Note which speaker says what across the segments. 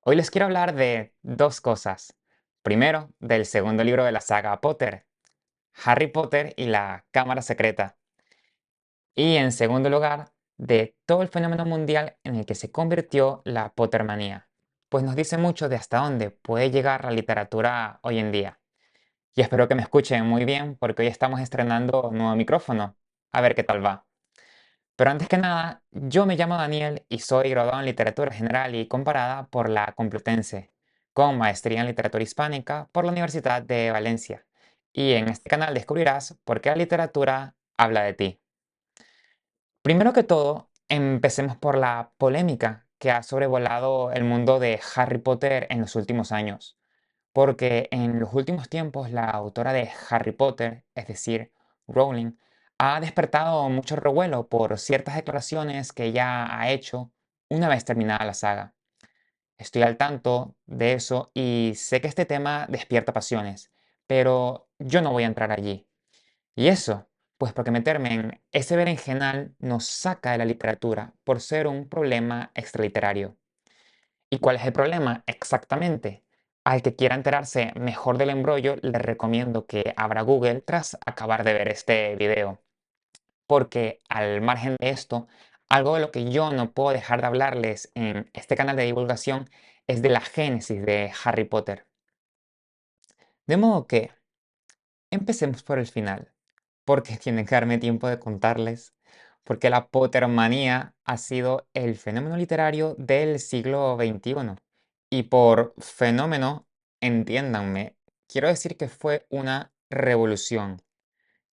Speaker 1: Hoy les quiero hablar de dos cosas. Primero, del segundo libro de la saga Potter, Harry Potter y la Cámara Secreta. Y en segundo lugar, de todo el fenómeno mundial en el que se convirtió la Pottermanía, pues nos dice mucho de hasta dónde puede llegar la literatura hoy en día. Y espero que me escuchen muy bien porque hoy estamos estrenando nuevo micrófono. A ver qué tal va. Pero antes que nada, yo me llamo Daniel y soy graduado en Literatura General y Comparada por la Complutense, con maestría en Literatura Hispánica por la Universidad de Valencia. Y en este canal descubrirás por qué la literatura habla de ti. Primero que todo, empecemos por la polémica que ha sobrevolado el mundo de Harry Potter en los últimos años. Porque en los últimos tiempos la autora de Harry Potter, es decir, Rowling, ha despertado mucho revuelo por ciertas declaraciones que ella ha hecho una vez terminada la saga. Estoy al tanto de eso y sé que este tema despierta pasiones, pero yo no voy a entrar allí. ¿Y eso? Pues porque meterme en ese berenjenal nos saca de la literatura por ser un problema extraliterario. ¿Y cuál es el problema? Exactamente. Al que quiera enterarse mejor del embrollo, le recomiendo que abra Google tras acabar de ver este video. Porque al margen de esto, algo de lo que yo no puedo dejar de hablarles en este canal de divulgación es de la génesis de Harry Potter. De modo que empecemos por el final, porque tienen que darme tiempo de contarles, porque la Pottermanía ha sido el fenómeno literario del siglo XXI. Y por fenómeno, entiéndanme, quiero decir que fue una revolución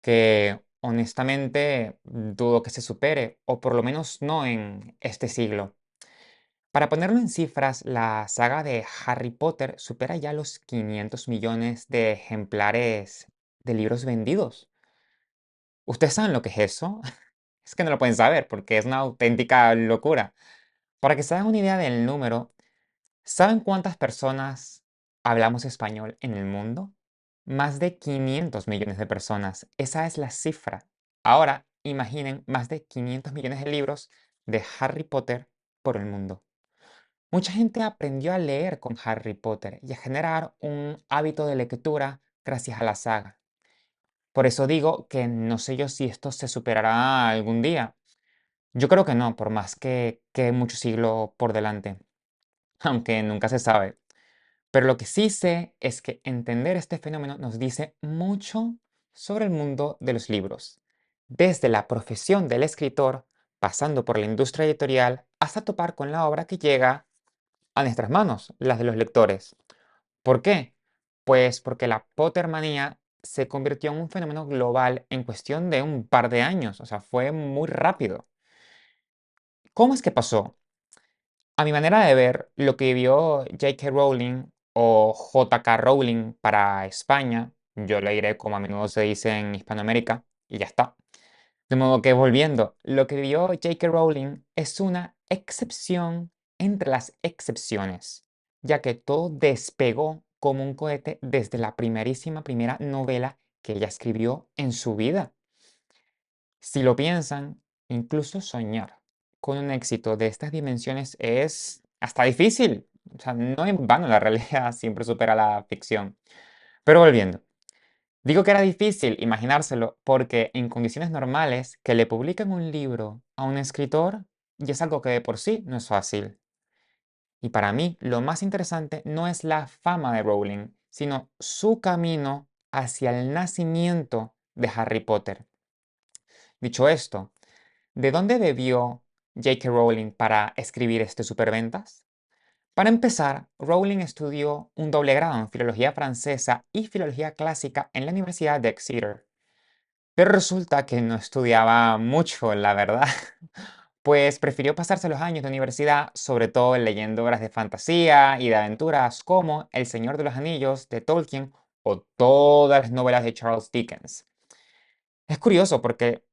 Speaker 1: que honestamente dudo que se supere, o por lo menos no en este siglo. Para ponerlo en cifras, la saga de Harry Potter supera ya los 500 millones de ejemplares de libros vendidos. ¿Ustedes saben lo que es eso? Es que no lo pueden saber porque es una auténtica locura. Para que se hagan una idea del número, ¿saben cuántas personas hablamos español en el mundo? Más de 500 millones de personas. Esa es la cifra. Ahora, imaginen más de 500 millones de libros de Harry Potter por el mundo. Mucha gente aprendió a leer con Harry Potter y a generar un hábito de lectura gracias a la saga. Por eso digo que no sé yo si esto se superará algún día. Yo creo que no, por más que quede mucho siglo por delante, aunque nunca se sabe. Pero lo que sí sé es que entender este fenómeno nos dice mucho sobre el mundo de los libros, desde la profesión del escritor, pasando por la industria editorial, hasta topar con la obra que llega a nuestras manos, las de los lectores. ¿Por qué? Pues porque la Pottermanía se convirtió en un fenómeno global en cuestión de un par de años, o sea, fue muy rápido. ¿Cómo es que pasó? A mi manera de ver, lo que vio J.K. Rowling o J.K. Rowling para España, yo le diré como a menudo se dice en Hispanoamérica, y ya está. De modo que volviendo, lo que vio J.K. Rowling es una excepción entre las excepciones, ya que todo despegó como un cohete desde la primerísima primera novela que ella escribió en su vida. Si lo piensan, incluso soñar con un éxito de estas dimensiones es hasta difícil. O sea, no en vano la realidad siempre supera la ficción. Pero volviendo, digo que era difícil imaginárselo porque en condiciones normales que le publiquen un libro a un escritor ya es algo que de por sí no es fácil. Y para mí lo más interesante no es la fama de Rowling, sino su camino hacia el nacimiento de Harry Potter. Dicho esto, ¿de dónde bebió J.K. Rowling para escribir este superventas? Para empezar, Rowling estudió un doble grado en filología francesa y filología clásica en la Universidad de Exeter. Pero resulta que no estudiaba mucho, la verdad, pues prefirió pasarse los años de universidad sobre todo leyendo obras de fantasía y de aventuras como El Señor de los Anillos de Tolkien o todas las novelas de Charles Dickens. Es curioso porque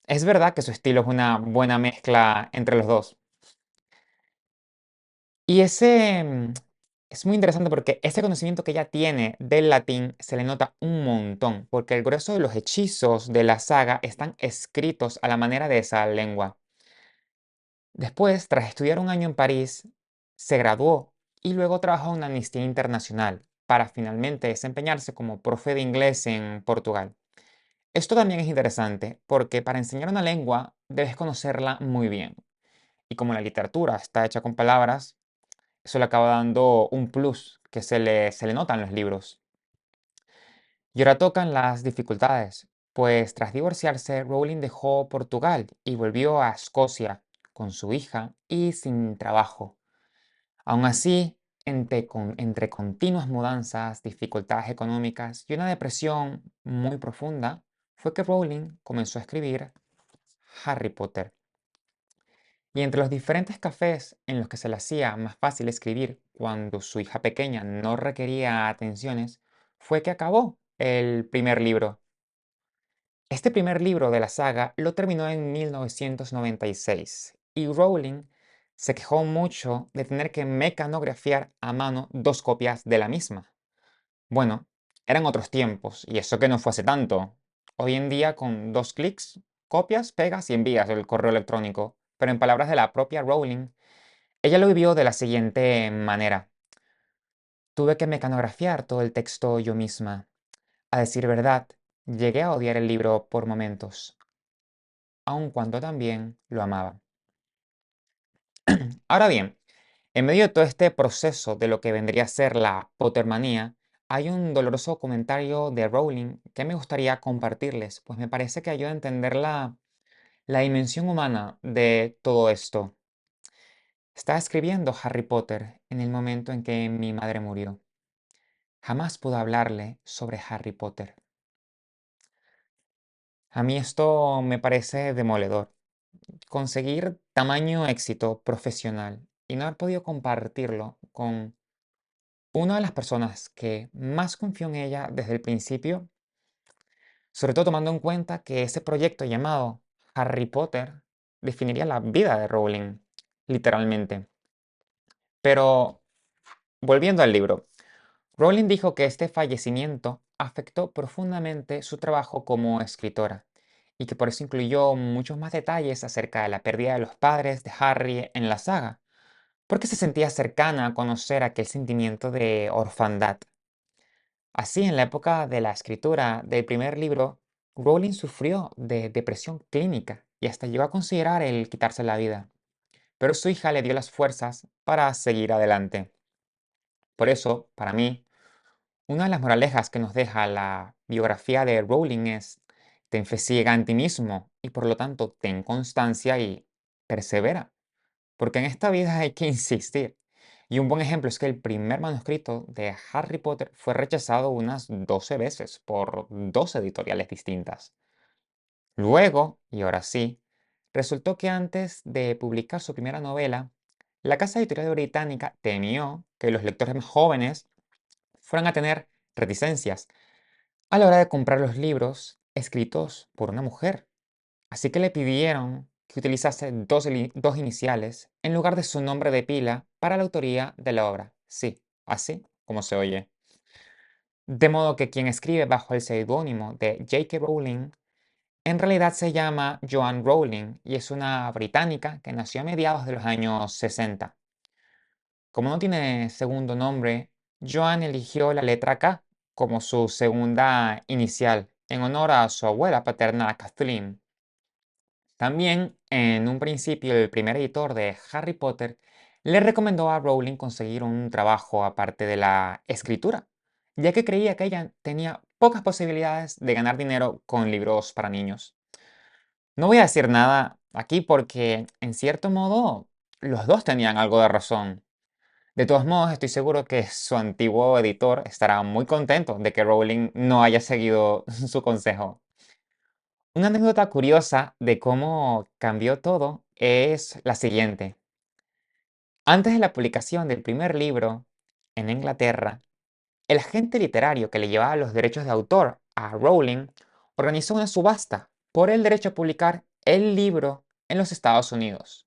Speaker 1: es verdad que su estilo es una buena mezcla entre los dos. Y es muy interesante porque ese conocimiento que ella tiene del latín se le nota un montón, porque el grueso de los hechizos de la saga están escritos a la manera de esa lengua. Después, tras estudiar un año en París, se graduó y luego trabajó en Amnistía Internacional para finalmente desempeñarse como profe de inglés en Portugal. Esto también es interesante porque para enseñar una lengua debes conocerla muy bien. Y como la literatura está hecha con palabras, eso le acaba dando un plus que se le nota en los libros. Y ahora tocan las dificultades, pues tras divorciarse, Rowling dejó Portugal y volvió a Escocia con su hija y sin trabajo. Aún así, entre continuas mudanzas, dificultades económicas y una depresión muy profunda, fue que Rowling comenzó a escribir Harry Potter. Y entre los diferentes cafés en los que se le hacía más fácil escribir cuando su hija pequeña no requería atenciones, fue que acabó el primer libro. Este primer libro de la saga lo terminó en 1996 y Rowling se quejó mucho de tener que mecanografiar a mano dos copias de la misma. Bueno, eran otros tiempos y eso que no fue hace tanto. Hoy en día con dos clics, copias, pegas y envías el correo electrónico. Pero en palabras de la propia Rowling, ella lo vivió de la siguiente manera. Tuve que mecanografiar todo el texto yo misma. A decir verdad, llegué a odiar el libro por momentos, aun cuando también lo amaba. Ahora bien, en medio de todo este proceso de lo que vendría a ser la Pottermanía, hay un doloroso comentario de Rowling que me gustaría compartirles, pues me parece que ayuda a entender la dimensión humana de todo esto. Estaba escribiendo Harry Potter en el momento en que mi madre murió. Jamás pude hablarle sobre Harry Potter. A mí esto me parece demoledor. Conseguir tamaño éxito profesional y no haber podido compartirlo con una de las personas que más confió en ella desde el principio, sobre todo tomando en cuenta que ese proyecto llamado Harry Potter definiría la vida de Rowling, literalmente. Pero volviendo al libro, Rowling dijo que este fallecimiento afectó profundamente su trabajo como escritora y que por eso incluyó muchos más detalles acerca de la pérdida de los padres de Harry en la saga, porque se sentía cercana a conocer aquel sentimiento de orfandad. Así, en la época de la escritura del primer libro, Rowling sufrió de depresión clínica y hasta llegó a considerar el quitarse la vida, pero su hija le dio las fuerzas para seguir adelante. Por eso, para mí, una de las moralejas que nos deja la biografía de Rowling es: ten fe ciega en ti mismo y por lo tanto ten constancia y persevera, porque en esta vida hay que insistir. Y un buen ejemplo es que el primer manuscrito de Harry Potter fue rechazado unas 12 veces por 12 editoriales distintas. Luego, y ahora sí, resultó que antes de publicar su primera novela, la casa editorial británica temió que los lectores más jóvenes fueran a tener reticencias a la hora de comprar los libros escritos por una mujer. Así que le pidieron que utilizase dos iniciales en lugar de su nombre de pila para la autoría de la obra. Sí, así como se oye. De modo que quien escribe bajo el seudónimo de J.K. Rowling en realidad se llama Joanne Rowling y es una británica que nació a mediados de los años 60. Como no tiene segundo nombre, Joanne eligió la letra K como su segunda inicial en honor a su abuela paterna Kathleen. También, en un principio, el primer editor de Harry Potter le recomendó a Rowling conseguir un trabajo aparte de la escritura, ya que creía que ella tenía pocas posibilidades de ganar dinero con libros para niños. No voy a decir nada aquí porque, en cierto modo, los dos tenían algo de razón. De todos modos, estoy seguro que su antiguo editor estará muy contento de que Rowling no haya seguido su consejo. Una anécdota curiosa de cómo cambió todo es la siguiente. Antes de la publicación del primer libro, en Inglaterra, el agente literario que le llevaba los derechos de autor a Rowling organizó una subasta por el derecho a publicar el libro en los Estados Unidos.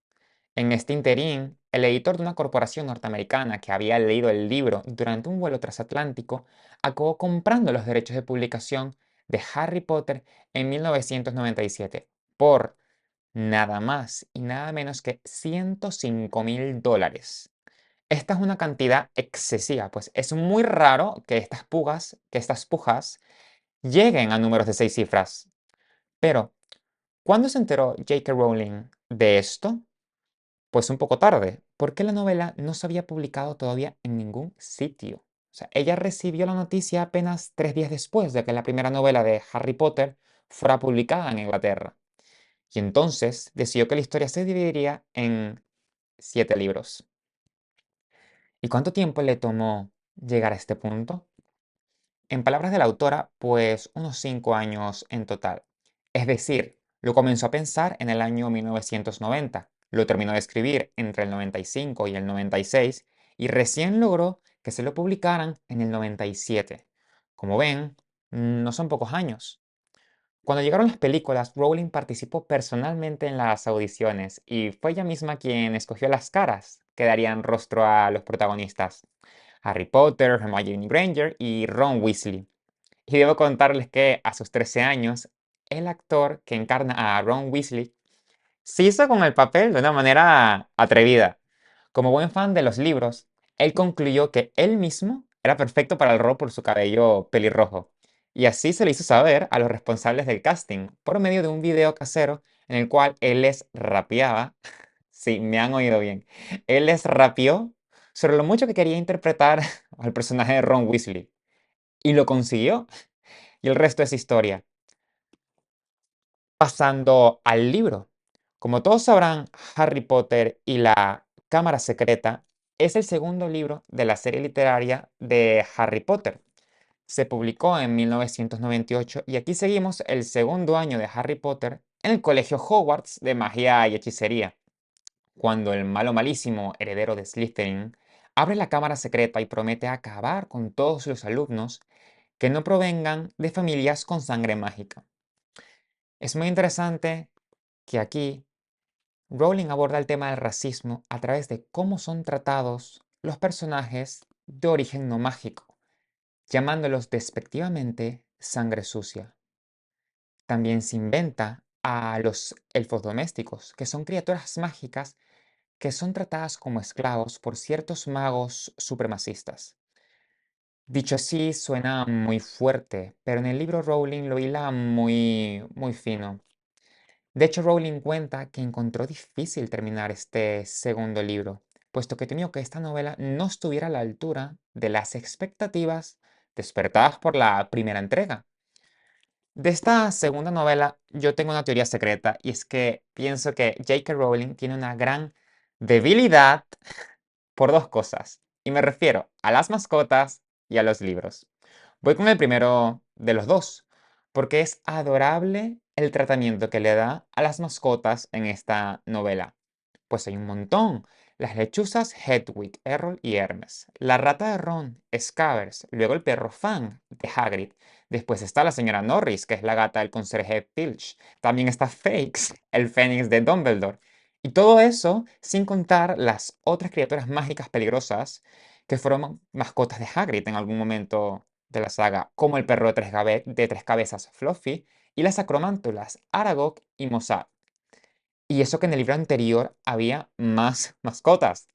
Speaker 1: En este interín, el editor de una corporación norteamericana que había leído el libro durante un vuelo transatlántico acabó comprando los derechos de publicación de Harry Potter en 1997 por nada más y nada menos que $105.000. Esta es una cantidad excesiva, pues es muy raro que estas pujas lleguen a números de 6 cifras. Pero, ¿cuándo se enteró J.K. Rowling de esto? Pues un poco tarde, porque la novela no se había publicado todavía en ningún sitio. O sea, ella recibió la noticia apenas 3 días después de que la primera novela de Harry Potter fuera publicada en Inglaterra. Y entonces decidió que la historia se dividiría en 7 libros. ¿Y cuánto tiempo le tomó llegar a este punto? En palabras de la autora, pues unos 5 años en total. Es decir, lo comenzó a pensar en el año 1990, lo terminó de escribir entre el 95 y el 96 y recién logró que se lo publicaran en el 97. Como ven, no son pocos años. Cuando llegaron las películas, Rowling participó personalmente en las audiciones y fue ella misma quien escogió las caras que darían rostro a los protagonistas: Harry Potter, Hermione Granger y Ron Weasley. Y debo contarles que a sus 13 años, el actor que encarna a Ron Weasley se hizo con el papel de una manera atrevida. Como buen fan de los libros, él concluyó que él mismo era perfecto para el rol por su cabello pelirrojo. Y así se le hizo saber a los responsables del casting por medio de un video casero en el cual él les rapeaba. Sí, me han oído bien. Él les rapeó sobre lo mucho que quería interpretar al personaje de Ron Weasley. Y lo consiguió. Y el resto es historia. Pasando al libro. Como todos sabrán, Harry Potter y la Cámara Secreta es el segundo libro de la serie literaria de Harry Potter. Se publicó en 1998 y aquí seguimos el segundo año de Harry Potter en el Colegio Hogwarts de Magia y Hechicería, cuando el malo malísimo heredero de Slytherin abre la Cámara Secreta y promete acabar con todos los alumnos que no provengan de familias con sangre mágica. Es muy interesante que aquí Rowling aborda el tema del racismo a través de cómo son tratados los personajes de origen no mágico, llamándolos despectivamente sangre sucia. También se inventa a los elfos domésticos, que son criaturas mágicas que son tratadas como esclavos por ciertos magos supremacistas. Dicho así, suena muy fuerte, pero en el libro Rowling lo hila muy fino. De hecho, Rowling cuenta que encontró difícil terminar este segundo libro, puesto que temió que esta novela no estuviera a la altura de las expectativas despertadas por la primera entrega. De esta segunda novela, yo tengo una teoría secreta, y es que pienso que J.K. Rowling tiene una gran debilidad por dos cosas, y me refiero a las mascotas y a los libros. Voy con el primero de los dos, porque es adorable el tratamiento que le da a las mascotas en esta novela. Pues hay un montón. Las lechuzas Hedwig, Errol y Hermes. La rata de Ron, Scabbers. Luego el perro Fang, de Hagrid. Después está la señora Norris, que es la gata del conserje Filch. También está Fakes, el fénix de Dumbledore. Y todo eso sin contar las otras criaturas mágicas peligrosas que fueron mascotas de Hagrid en algún momento de la saga, como el perro de tres cabezas Fluffy y las acromántulas Aragog y Mozart. Y eso que en el libro anterior había más mascotas.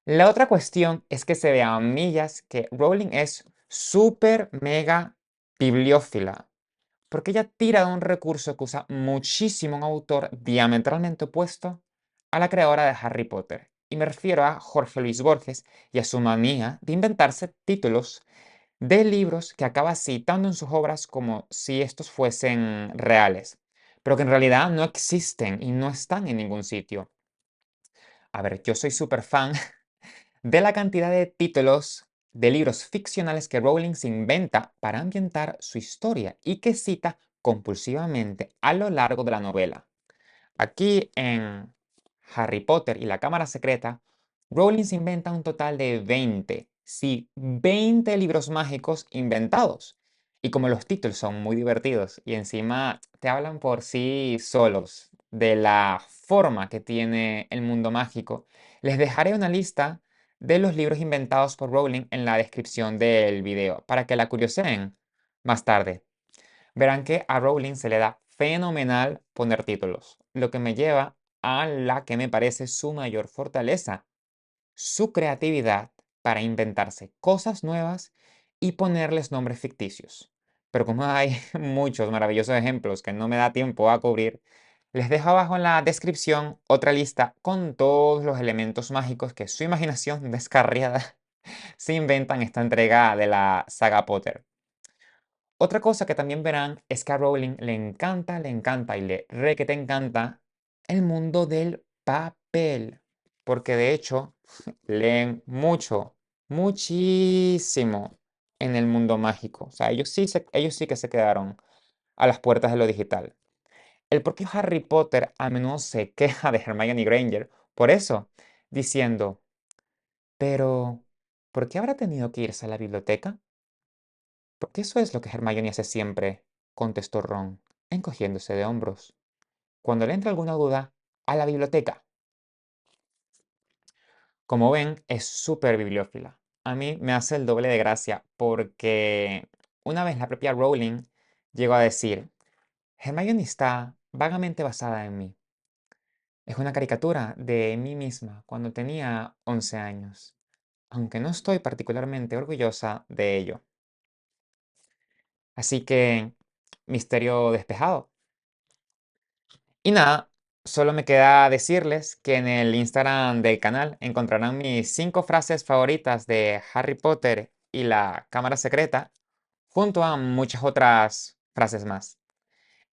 Speaker 1: La otra cuestión es que se ve a millas que Rowling es súper mega bibliófila, porque ella tira de un recurso que usa muchísimo un autor diametralmente opuesto a la creadora de Harry Potter. Y me refiero a Jorge Luis Borges y a su manía de inventarse títulos de libros que acaba citando en sus obras como si estos fuesen reales, pero que en realidad no existen y no están en ningún sitio. A ver, yo soy súper fan de la cantidad de títulos de libros ficcionales que Rowling se inventa para ambientar su historia y que cita compulsivamente a lo largo de la novela. Aquí en Harry Potter y la Cámara Secreta, Rowling se inventa un total de 20, sí, 20 libros mágicos inventados. Y como los títulos son muy divertidos y encima te hablan por sí solos de la forma que tiene el mundo mágico, les dejaré una lista de los libros inventados por Rowling en la descripción del video para que la curioseen más tarde. Verán que a Rowling se le da fenomenal poner títulos, lo que me lleva a la que me parece su mayor fortaleza, su creatividad para inventarse cosas nuevas y ponerles nombres ficticios. Pero como hay muchos maravillosos ejemplos que no me da tiempo a cubrir, les dejo abajo en la descripción otra lista con todos los elementos mágicos que su imaginación descarriada se inventa en esta entrega de la saga Potter. Otra cosa que también verán es que a Rowling le encanta y le re que te encanta el mundo del papel. Porque de hecho leen mucho, muchísimo en el mundo mágico. O sea, ellos sí que se quedaron a las puertas de lo digital. El propio Harry Potter a menudo se queja de Hermione Granger por eso, diciendo, pero ¿por qué habrá tenido que irse a la biblioteca? Porque eso es lo que Hermione hace siempre, contestó Ron, encogiéndose de hombros. Cuando le entra alguna duda, a la biblioteca. Como ven, es súper bibliófila. A mí me hace el doble de gracia porque una vez la propia Rowling llegó a decir, Hermione está vagamente basada en mí. Es una caricatura de mí misma cuando tenía 11 años, aunque no estoy particularmente orgullosa de ello. Así que, misterio despejado. Y nada, solo me queda decirles que en el Instagram del canal encontrarán mis 5 frases favoritas de Harry Potter y la Cámara Secreta, junto a muchas otras frases más.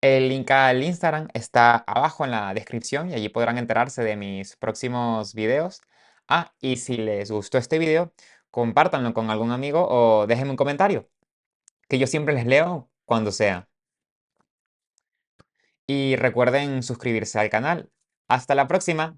Speaker 1: El link al Instagram está abajo en la descripción y allí podrán enterarse de mis próximos videos. Ah, y si les gustó este video, compártanlo con algún amigo o déjenme un comentario, que yo siempre les leo cuando sea. Y recuerden suscribirse al canal. Hasta la próxima.